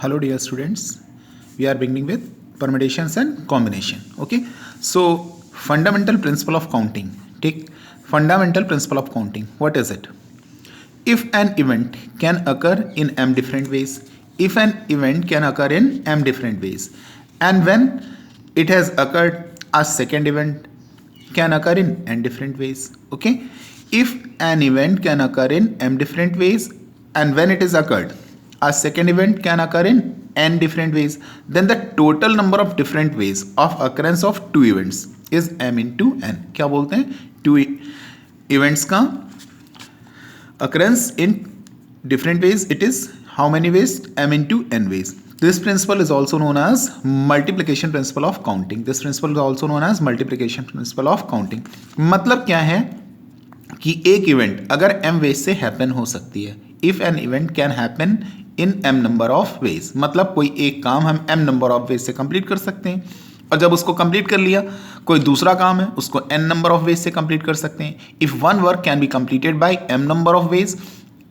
Hello dear students, we are beginning with permutations and combination. Okay, so fundamental principle of counting. Take fundamental principle of counting. What is it? If an event can occur in m different ways, if an event can occur in m different ways, and when it has occurred, a second event can occur in n different ways. Okay, if an event can occur in m different ways, and when it is occurred, a second event can occur in n different ways, then the total number of different ways of occurrence of two events is m into n. क्या बोलते हैं? two events का occurrence in different ways, it is how many ways? m into n ways. This principle is also known as multiplication principle of counting. This principle is also known as multiplication principle of counting. मतलब क्या है कि एक event अगर m ways से happen हो सकती है. If an event can happen in m number of veg, मतलब कोई एक काम हम m नंबर ऑफ वेज से कंप्लीट कर सकते हैं, और जब उसको कंप्लीट कर लिया कोई दूसरा काम है उसको n नंबर ऑफ वेज से कंप्लीट कर सकते हैं. If one work can be completed by m number of veg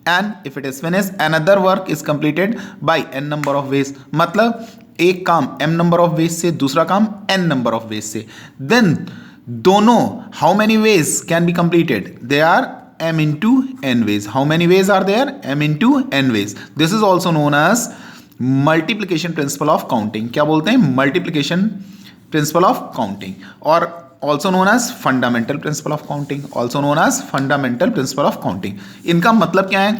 and if it is finished another work is completed by n number of veg. मतलब एक काम m नंबर ऑफ वेज से, दूसरा काम n नंबर ऑफ वेज से. Then दोनों how many ways can be completed? They are m into n ways. How many ways are there? m into n ways. This is also known as multiplication principle of counting. क्या बोलते हैं? multiplication principle of counting, और also known as fundamental principle of counting. Also known as fundamental principle of counting. इनका मतलब क्या है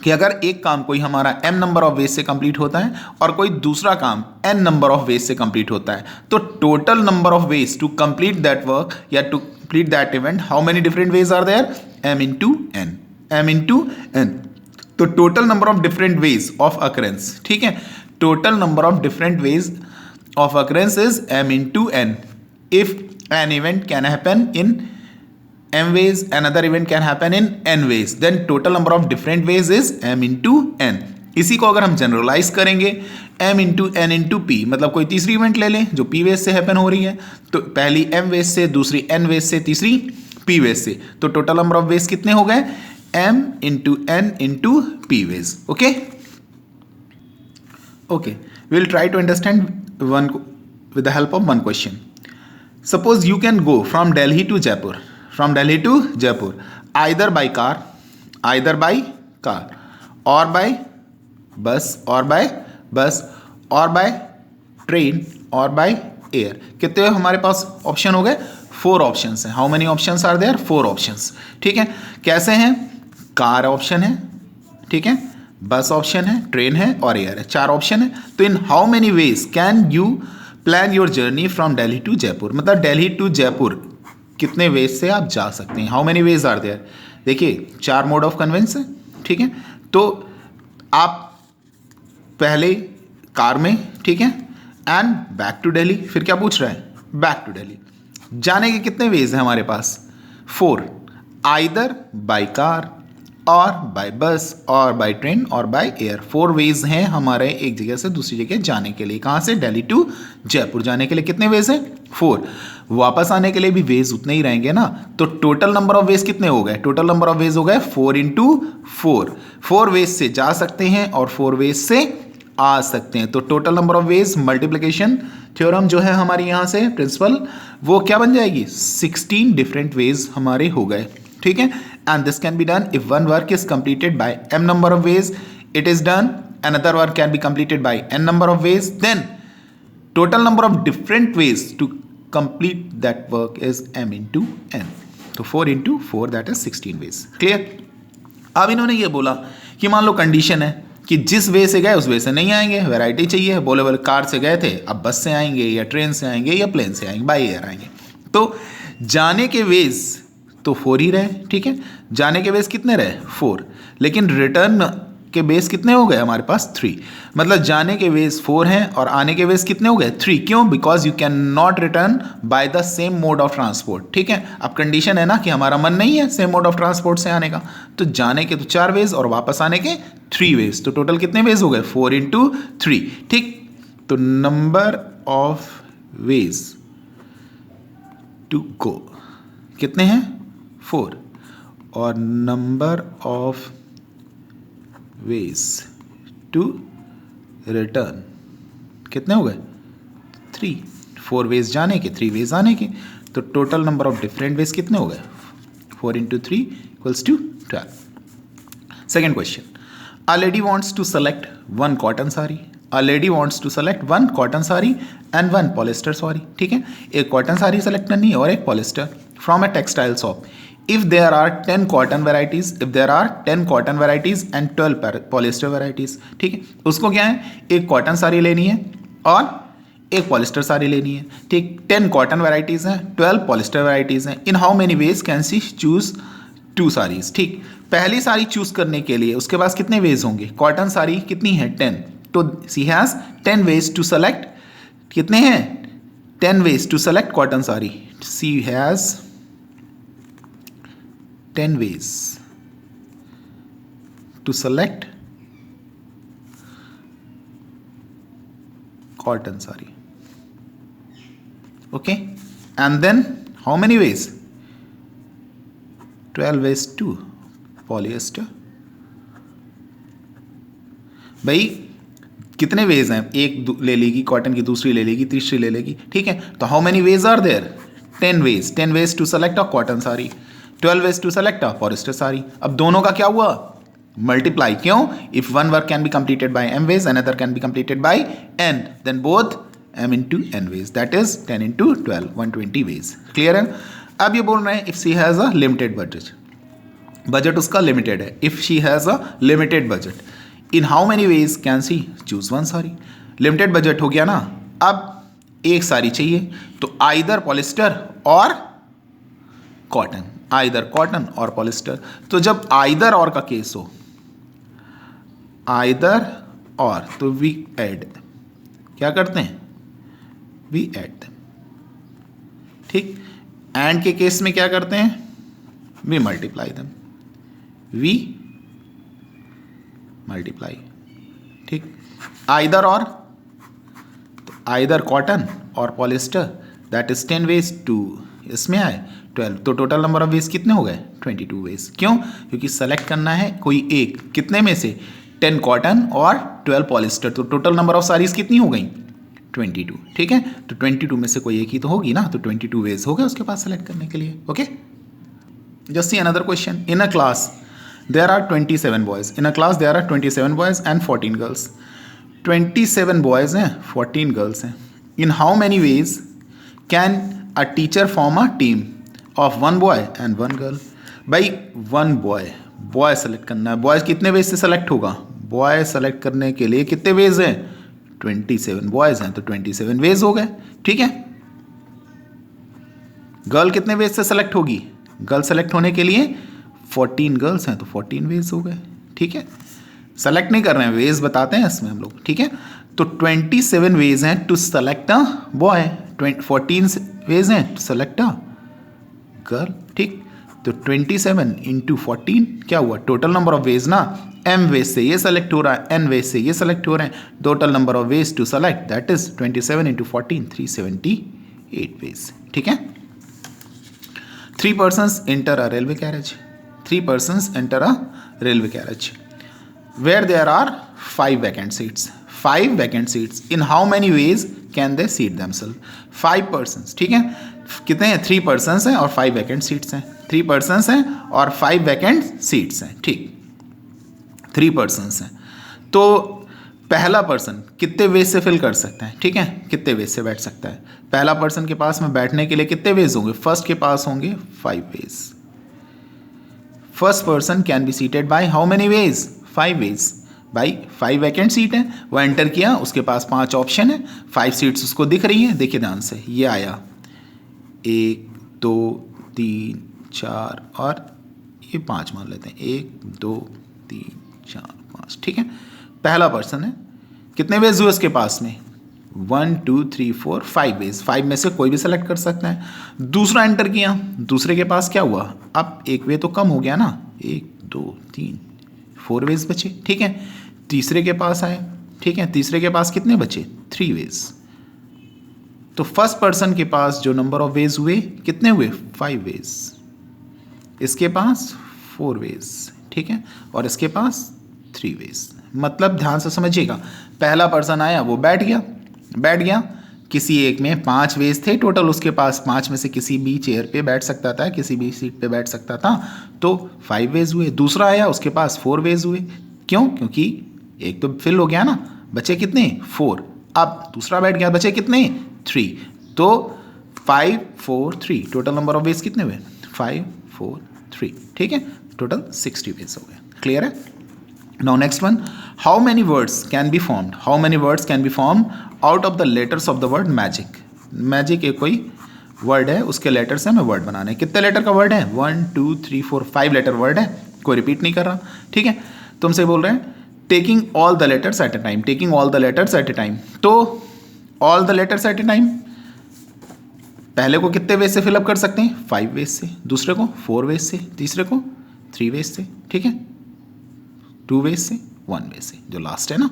कि अगर एक काम कोई हमारा m नंबर ऑफ वेज से कंप्लीट होता है और कोई दूसरा काम n नंबर ऑफ वेज से कंप्लीट होता है, तो total number of ways to complete that work या to complete that event, how many different ways are there? m into n. m into n. तो total number of different ways of occurrence, ठीक है, total number of different ways of occurrence is m into n. If an event can happen in m ways, another event can happen in n ways, then total number of different ways is m into n. इसी को अगर हम generalise करेंगे m into n into p, मतलब कोई तीसरी event ले लें जो p वेज से हैपन हो रही है, तो पहली m वेज से, दूसरी n वेज से, तीसरी p वेज से, तो टोटल नंबर ऑफ वेज कितने हो गए? m into n into p ways. Okay okay, we will try to understand one with the help of one question. Suppose you can go from Delhi to Jaipur, from Delhi to Jaipur either by car or by bus or by train or by air. कितने हमारे पास option हो गए? 4 options हैं. How many options are there? 4 options. ठीक है, कैसे हैं? कार ऑप्शन है, ठीक है, बस ऑप्शन है, ट्रेन है और एयर है. 4 ऑप्शन है. तो in how many ways can you plan your journey from Delhi to Jaipur? मतलब दिल्ली टू जयपुर कितने वेज से आप जा सकते हैं? How many ways are there? देखिए 4 मोड ऑफ कन्वेंस है, ठीक है. तो आप पहले कार में, ठीक है, एंड बैक टू दिल्ली. फिर क्या पूछ रहा है? Back to Delhi. जाने के कितने वेज हैं हमारे पास? 4. Either by car or by bus or by train or by air. 4 ways हैं हमारे एक जगह से दूसरी जगह जाने के लिए. कहाँ से? दिल्ली टू जयपुर जाने के लिए कितने वेज हैं? 4. वापस आने के लिए भी वेज उतने ही रहेंगे ना. तो टोटल नंबर ऑफ वेज कितने हो गए? टोटल नंबर ऑफ वेज हो गए 4 इंटू 4. 4 वेज से जा सकते हैं और 4 वेज से आ सकते हैं. तो total number of veg, multiplication theorem जो है हमारी यहाँ से प्रिंसिपल, वो क्या बन जाएगी? 16 डिफरेंट वेज हमारे हो गए. ठीक है, and this can be done if one work is completed by m number of ways, it is done. Another work can be completed by n number of ways, then total number of different ways to complete that work is m into n. तो 4 into 4 that is 16 ways. Clear? अब इन्होंने ये बोला कि मान लो condition है कि जिस वे से गए उस वे से नहीं आएंगे, वैरायटी चाहिए. बोले कार से गए थे, अब बस से आएंगे या ट्रेन से आएंगे या प्लेन से आएंगे, बाय एयर आएंगे. तो जाने के वेज तो 4 ही रहे, ठीक है, जाने के वेज कितने रहे? 4. लेकिन रिटर्न के बेस कितने हो गए हमारे पास? 3. मतलब जाने के वेज 4 हैं और आने के वेज कितने हो गए? 3. क्यों? Because you can not return by the same mode of transport. ठीक है, अब कंडीशन है ना कि हमारा मन नहीं है सेम मोड ऑफ ट्रांसपोर्ट से आने का, तो जाने के तो 4 वेज और वापस आने के 3 वेज. तो टोटल कितने वेज हो गए? 4 इंटू 3. ठीक, तो number of ways to go कितने हैं? 4. और number of ways to return, कितने हो गए 3, 4 वेज जाने के, 3 वेज आने के, तो total number of different veg कितने हो गए 4 × 3 = 12. Second question. A lady wants to select one cotton saree. A lady wants to select one cotton saree and one polyester saree. ठीक है, एक कॉटन साड़ी सेलेक्ट करनी है और एक polyester from a textile shop. If there are 10 cotton varieties, if there are 10 cotton varieties and 12 polyester varieties. ठीक है, उसको क्या है, एक कॉटन साड़ी लेनी है और एक पॉलिस्टर साड़ी लेनी है. ठीक, 10 कॉटन वैराइटीज हैं, 12 पॉलिस्टर वैराइटीज हैं. In how many ways can see choose 2 saris. ठीक, पहली साड़ी चूज करने के लिए उसके पास कितने वेज होंगे, कॉटन साड़ी कितनी है 10, तो she has 10 ways to select, कितने हैं 10 ways to select cotton sari. She has 10 ways to select cotton saree. Okay, and then how many ways, 12 ways to polyester. भाई कितने वेज हैं, एक ले लेगी कॉटन की, दूसरी ले लेगी, तीसरी ले लेगी. ठीक है, तो how many ways are there, 10 ways. 10 ways to select a cotton sari, 12 ways to select a polyester sari. अब दोनों का क्या हुआ, मल्टीप्लाई. क्यों, if one work can be completed by m ways, another can be completed by n, then both m into n ways, that is 10 into 12, 120 ways. Clear है. अब ये बोल रहे हैं if she has a limited budget, budget उसका limited है. If she has a limited budget, in how many ways can see choose one sari. Limited budget हो गया ना, अब एक साड़ी चाहिए, तो आइदर पॉलिस्टर और cotton, either cotton or polyester. तो जब आइदर और का केस हो, आइदर और, तो वी ऐड, क्या करते हैं, वी ऐड देम. ठीक, एंड के केस में क्या करते हैं, we multiply them, we multiply. ठीक, आइदर और, तो either cotton or polyester, that is 10 ways to, इसमें आए 12, तो टोटल नंबर ऑफ वेज कितने हो गए 22 वेज. क्यों, क्योंकि सेलेक्ट करना है कोई एक, कितने में से 10 कॉटन और 12 पॉलिस्टर, तो टोटल नंबर ऑफ साड़ीज कितनी हो गई 22. ठीक है, तो 22 में से कोई एक ही तो होगी ना, तो 22 वेज हो गए उसके पास सेलेक्ट करने के लिए. Okay, just see another question. In a class there are 27 boys, in a class there are 27 boys and 14 girls. 27 boys हैं, 14 गर्ल्स हैं. In how many ways can a teacher form a team of 1 boy and 1 girl. भाई 1 boy, boy select करना है, boy कितने veg से select होगा, boy select करने के लिए कितने वेज हैं 27 बॉयज हैं, तो 27 वेज हो गए. ठीक है, गर्ल कितने वेज से सेलेक्ट होगी, गर्ल सेलेक्ट होने के लिए 14 गर्ल्स हैं, तो 14 वेज हो गए. ठीक है, सेलेक्ट नहीं कर रहे हैं, वेज बताते हैं इसमें हम लोग. ठीक है, तो 27 वेज हैं to select a boy, 14 ways हैं टू सेलेक्ट अ गर्ल. ठीक, तो 27 इंटू 14 क्या हुआ, टोटल नंबर ऑफ वेज ना, m वेज से ये सेलेक्ट हो रहा है, n वेज से ये सेलेक्ट हो रहे हैं, total number of ways to select that is 27 into 14, 378 ways. ठीक है, 3 persons enter a railway carriage, 3 persons enter a railway carriage where there are 5 vacant seats, 5 vacant seats. In how many ways can they seat themselves? 5 persons. ठीक है, कितने हैं, 3 persons हैं और 5 vacant seats हैं, 3 persons हैं और 5 vacant seats हैं. ठीक, 3 persons हैं, तो पहला पर्सन कितने वेज से फिल कर सकता है. ठीक है, कितने वेज से बैठ सकता है, पहला पर्सन के पास में बैठने के लिए कितने वेज होंगे, फर्स्ट के पास होंगे 5 ways. First person can be seated by how many ways, 5 ways. भाई 5 वैकेंट सीट है, वो एंटर किया, उसके पास 5 ऑप्शन है, 5 सीट्स उसको दिख रही हैं. देखिए ध्यान से, ये आया 1 2 3 4 और ये 5 मान लेते हैं, 1 2 3 4 5. ठीक है, पहला पर्सन है, कितने वेज हुए उसके पास में 1 2 3 4 5 वेज, 5 में से कोई भी सेलेक्ट कर सकता है. दूसरा एंटर किया, दूसरे के पास क्या हुआ, अब एक वे तो कम हो गया ना, 1 2 3 4 वेज बचे. ठीक है, तीसरे के पास आए. ठीक है, तीसरे के पास कितने बचे 3 वेज. तो फर्स्ट पर्सन के पास जो नंबर ऑफ वेज हुए कितने हुए 5 वेज, इसके पास 4 वेज. ठीक है, और इसके पास 3 वेज। मतलब ध्यान से समझिएगा, पहला पर्सन आया वो बैठ गया, किसी एक में 5 वेज थे टोटल, उसके पास 5 में से किसी भी चेयर पे बैठ सकता था, किसी भी सीट पे बैठ सकता था, तो 5 वेज हुए। दूसरा आया उसके पास 4 वेज हुए। क्यों? क्योंकि एक तो फिल हो गया ना, बचे कितने 4। अब दूसरा बैठ गया, बचे कितने 3। तो 5 4 3 टोटल नंबर ऑफ वेज कितने हुए 5 4 3। ठीक है, टोटल 60 वेज हो गए। क्लियर है? Now next one, how many words can be formed, how many words can be formed out of the letters of the word magic. Magic एक कोई word है, उसके लेटर से हमें वर्ड बनाने हैं। कितने लेटर का वर्ड है 1 2 3 4 5 लेटर वर्ड है, कोई रिपीट नहीं कर रहा। ठीक है, तुमसे बोल रहे हैं taking all the letters at a time, taking all the letters at a time. तो all the letters at a time पहले को कितने वेज से फिलअप कर सकते हैं 5 वेज से, दूसरे को 4 वेज से, तीसरे को 3 वेज से, ठीक है 2 वेज से, 1 वेज से, जो लास्ट है ना,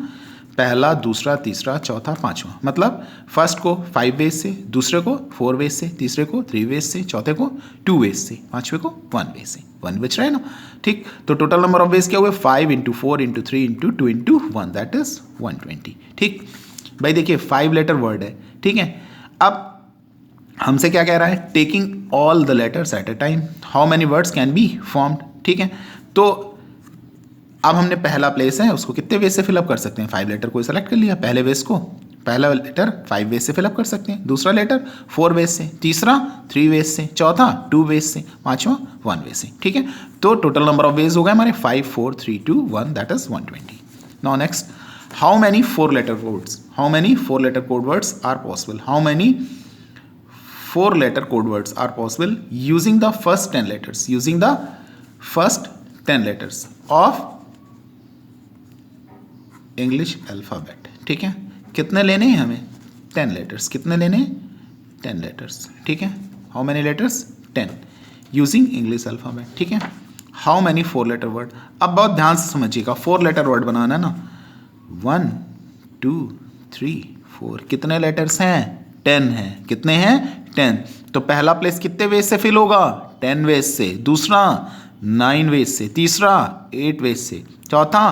पहला दूसरा तीसरा चौथा पांचवा। मतलब फर्स्ट को 5 वेज से, दूसरे को 4 वेज से, तीसरे को 3 वेज से, चौथे को 2 वेज से, पांचवे को 1 वेज से। 1 वेज रहे ना, ठीक। तो टोटल नंबर ऑफ वेज क्या हुए 5 × 4 × 3 × 2 × 1, दैट इज 120। ठीक भाई, देखिए 5 लेटर वर्ड है, ठीक है। अब हमसे क्या कह रहा है taking all the letters at a time, how many words can be formed. ठीक है, तो अब हमने पहला प्लेस है उसको कितने वेज से फिलअप कर सकते हैं 5 लेटर को सेलेक्ट कर लिया, पहले वेज को, पहला लेटर 5 वेज से फिलअप कर सकते हैं, दूसरा लेटर 4 वेज से, तीसरा 3 वेज से, चौथा 2 वेज से, पांचवा 1 वेज से। ठीक है, तो टोटल नंबर ऑफ वेज हो गए हमारे 5 4 3 2 1, that is 120। Now next, how many 4 letter words, how many 4 letter code words are possible, how many 4 letter code words are possible using the first 10 letters, using the first 10 letters of English alphabet। ठीक है, कितने लेने हैं हमें 10 letters, कितने लेने हैं 10 letters। ठीक है, how many letters 10 using English alphabet। ठीक है, how many 4 letter word। अब बहुत ध्यान से समझिएगा, 4 letter word बनाना ना, 1 2 3 4 कितने letters हैं 10 हैं, कितने हैं 10। तो पहला प्लेस कितने वेज से फिल होगा 10 वेज से, दूसरा 9 वेज से, तीसरा 8 वेज से, चौथा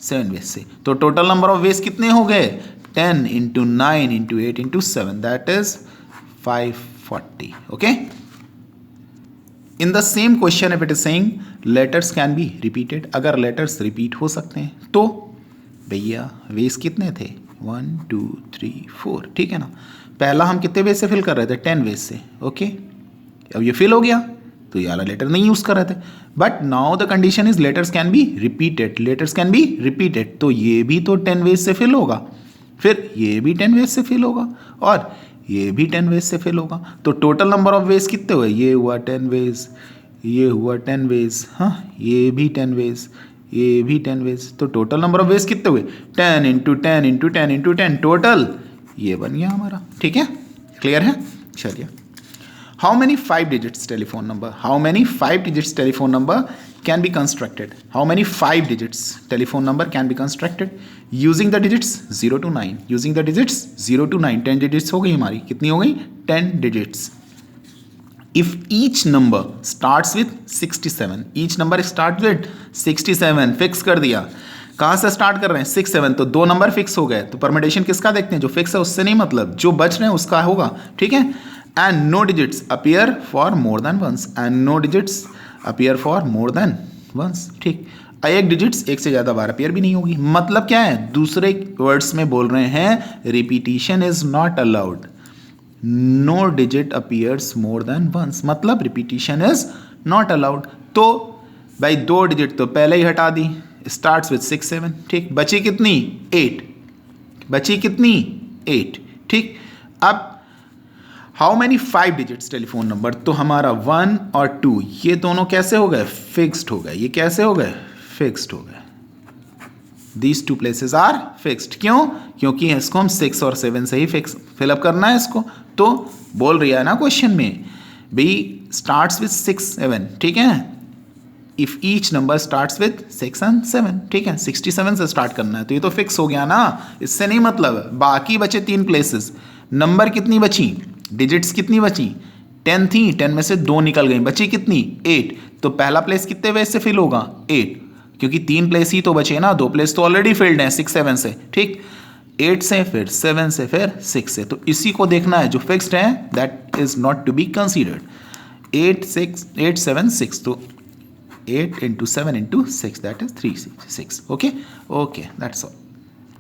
7 वेज से। तो टोटल नंबर ऑफ वेज कितने हो गए 10 × 9 × 8 × 7, that is 540। Okay, in the same question if it is saying letters can be repeated, अगर लेटर्स रिपीट हो सकते हैं तो भैया वेज कितने थे 1 2 3 4। ठीक है ना, पहला हम कितने वेज से फिल कर रहे थे 10 वेज से। ओके, अब ये फिल हो गया तो ये वाला लेटर नहीं यूज कर रहे थे, but now the condition is letters can be repeated, letters can be repeated. तो ये भी तो 10 वेज से फिल होगा, फिर ये भी 10 वेज से फिल होगा, और ये भी 10 वेज से फिल होगा। तो टोटल नंबर ऑफ वेज कितने हुए, ये हुआ 10 वेज, ये हुआ 10 वेज, हाँ ये भी 10 वेज, ये भी 10 वेज। तो टोटल नंबर ऑफ वेज कितने हुए 10 × 10 × 10 × 10, टोटल ये बन गया हमारा। ठीक है, क्लियर है। चलिए, how many 5 digits telephone number, how many 5 digits telephone number can be constructed, how many 5 digits telephone number can be constructed using the digits 0 to 9, using the digits 0 to 9। 10 digits हो गई हमारी, कितनी हो गई 10 digits. If each number starts with 67, each number start with 67, fix कर दिया। कहाँ से स्टार्ट कर रहे हैं 6 7, तो 2 नंबर फिक्स हो गए। तो परमिटेशन किसका देखते हैं, जो फिक्स है उससे नहीं, मतलब जो बच रहे हैं उसका होगा। ठीक है, and no digits appear for more than once, and no digits appear for more than once. ठीक, एक डिजिट्स एक से ज़्यादा बार अपीयर भी नहीं होगी। मतलब क्या है, दूसरे वर्ड्स में बोल रहे हैं repetition is not allowed, no digit appears more than once, मतलब रिपीटिशन इज नॉट अलाउड। तो भाई 2 डिजिट तो पहले ही हटा दी, स्टार्ट्स विथ 6 7। ठीक, बची कितनी 8, बची कितनी 8। ठीक, अब how many 5 digits telephone number, तो हमारा 1 और 2 ये दोनों कैसे हो गए फिक्स्ड हो गए, ये कैसे हो गए फिक्स्ड हो गए। These 2 places are fixed. क्यों? क्योंकि इसको हम 6 और 7 से ही फिक्स फिलअप करना है इसको। तो बोल रही है ना क्वेश्चन में भाई स्टार्ट्स विथ 6 7। ठीक है, if each number starts with 6 and 7। ठीक है, 67 से स्टार्ट करना है, तो ये तो फिक्स हो गया ना, इससे नहीं मतलब। बाकी बचे 3 प्लेसेस, नंबर कितनी बची, डिजिट्स कितनी बची 10 थी, 10 में से 2 निकल गई, बची कितनी 8। तो पहला प्लेस कितने वेज से फिल होगा 8, क्योंकि 3 प्लेस ही तो बचे ना, 2 प्लेस तो ऑलरेडी फिल्ड हैं 6 7 से, ठीक। 8 से फिर 7 से फिर 6 से, तो इसी को देखना है जो फिक्स्ड है, that is not to be considered. 8 7 6, तो 8 into 7 into 6, that is 3 6 6. Okay, that's all.